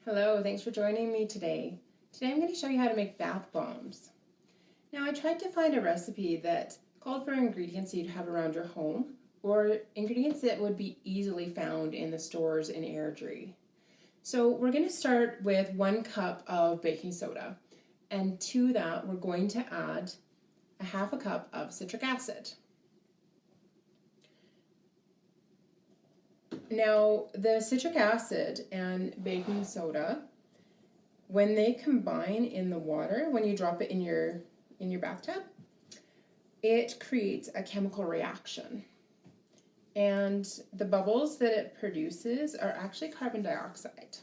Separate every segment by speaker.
Speaker 1: Hello, thanks for joining me today. Today I'm going to show you how to make bath bombs. Now I tried to find a recipe that called for ingredients you'd have around your home or ingredients that would be easily found in the stores in Airdrie. So we're going to start with 1 cup of baking soda, and to that we're going to add a 1/2 cup of citric acid. Now, the citric acid and baking soda, when they combine in the water, when you drop it in your bathtub, it creates a chemical reaction. And the bubbles that it produces are actually carbon dioxide.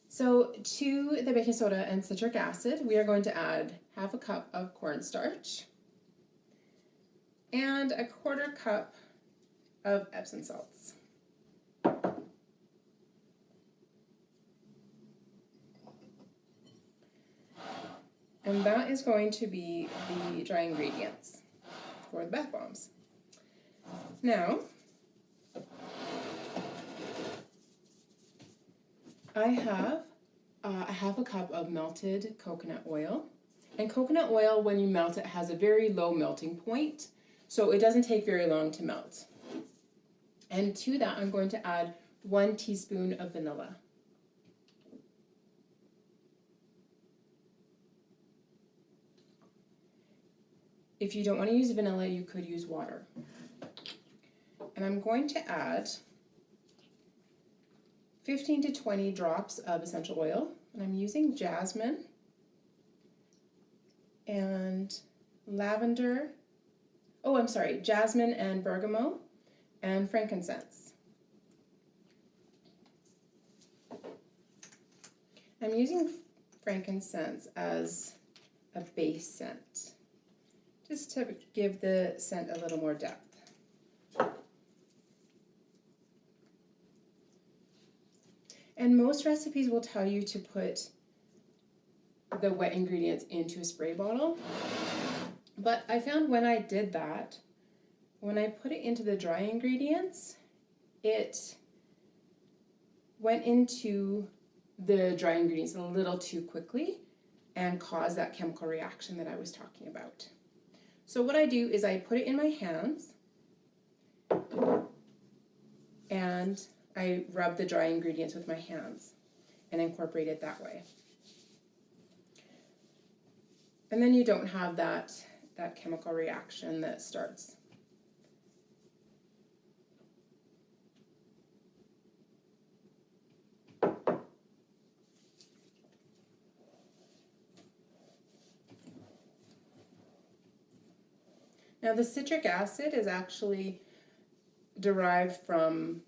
Speaker 1: So to the baking soda and citric acid, we are going to add 1/2 cup of cornstarch and a 1/4 cup of Epsom salts. And that is going to be the dry ingredients for the bath bombs. Now, I have a 1/2 cup of melted coconut oil. And coconut oil, when you melt it, has a very low melting point, so it doesn't take very long to melt. And to that, I'm going to add 1 teaspoon of vanilla. If you don't want to use vanilla, you could use water. And I'm going to add 15 to 20 drops of essential oil, and I'm using jasmine and lavender. Oh, I'm sorry, jasmine and bergamot and frankincense. I'm using frankincense as a base scent, just to give the scent a little more depth. And most recipes will tell you to put the wet ingredients into a spray bottle, but I found when I did that, when I put it into the dry ingredients, it went into the dry ingredients a little too quickly and caused that chemical reaction that I was talking about. So what I do is I put it in my hands and I rub the dry ingredients with my hands and incorporate it that way. And then you don't have that chemical reaction that starts. Now the citric acid is actually derived from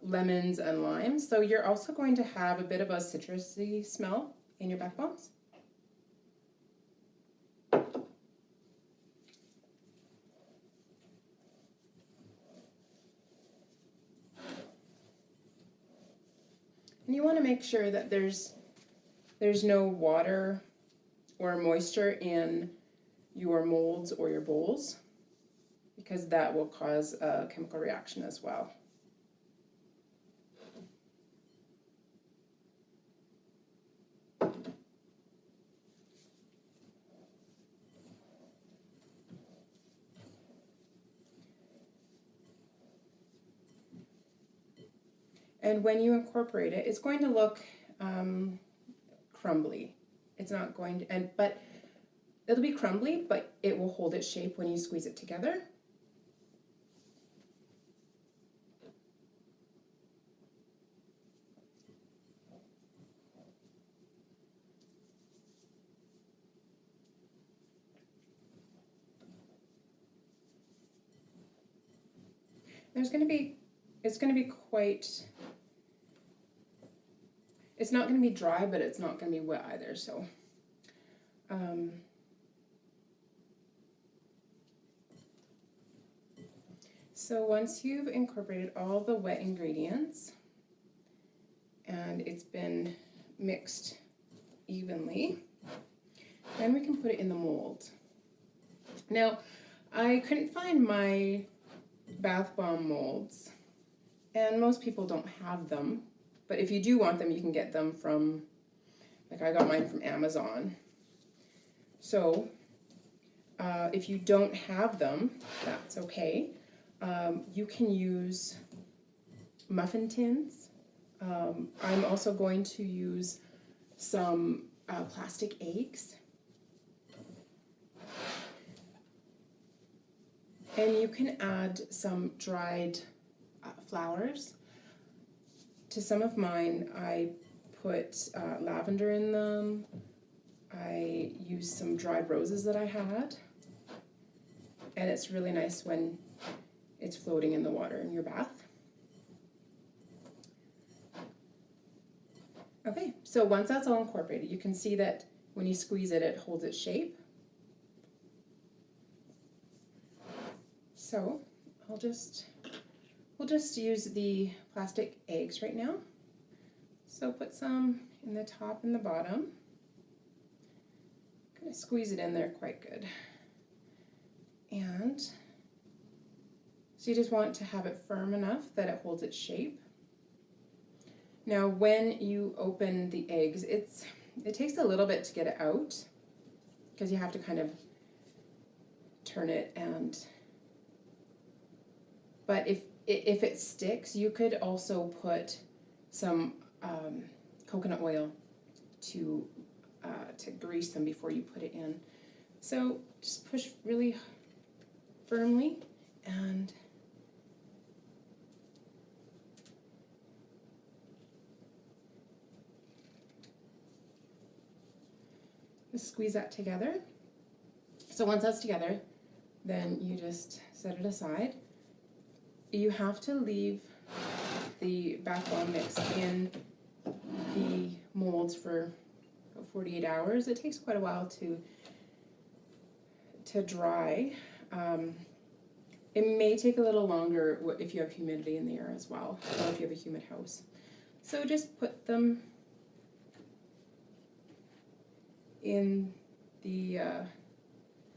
Speaker 1: lemons and limes, so you're also going to have a bit of a citrusy smell in your bath bombs. And you want to make sure that there's no water or moisture in your molds or your bowls, because that will cause a chemical reaction as well. And when you incorporate it, it's going to look crumbly. It's not going to, but it'll be crumbly, but it will hold its shape when you squeeze it together. It's going to be quite, it's not going to be dry, but it's not going to be wet either, so. So once you've incorporated all the wet ingredients and it's been mixed evenly, then we can put it in the mold. Now, I couldn't find my bath bomb molds And most people don't have them, but if you do want them, you can get them from, like I got mine from Amazon. So if you don't have them, that's okay. You can use muffin tins. I'm also going to use some plastic eggs. And you can add some dried flowers. To some of mine, I put lavender in them. I used some dried roses that I had. And it's really nice when it's floating in the water in your bath. Okay, so once that's all incorporated, you can see that when you squeeze it, it holds its shape. So we'll just use the plastic eggs right now. So put some in the top and the bottom. I'm gonna squeeze it in there quite good. And so you just want to have it firm enough that it holds its shape. Now when you open the eggs, it takes a little bit to get it out because you have to kind of turn it, but if it sticks, you could also put some coconut oil to grease them before you put it in. So just push really firmly and just squeeze that together. So once that's together, then you just set it aside. You have to leave the bath bomb mix in the molds for 48 hours. It takes quite a while to dry. It may take a little longer if you have humidity in the air as well, or if you have a humid house. So just put them in the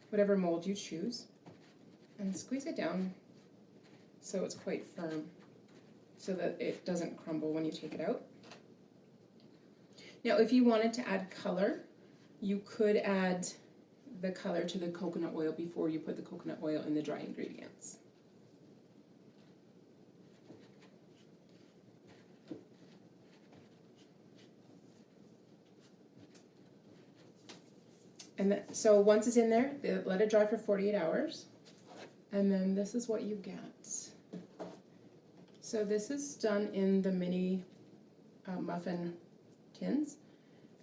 Speaker 1: whatever mold you choose and squeeze it down so it's quite firm so that it doesn't crumble when you take it out. Now if you wanted to add color, you could add the color to the coconut oil before you put the coconut oil in the dry ingredients. And so once it's in there, let it dry for 48 hours. And then this is what you get. So this is done in the mini muffin tins.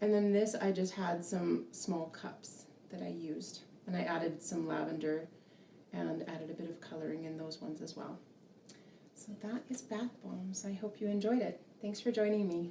Speaker 1: And then this, I just had some small cups that I used. And I added some lavender and added a bit of coloring in those ones as well. So that is bath bombs. I hope you enjoyed it. Thanks for joining me.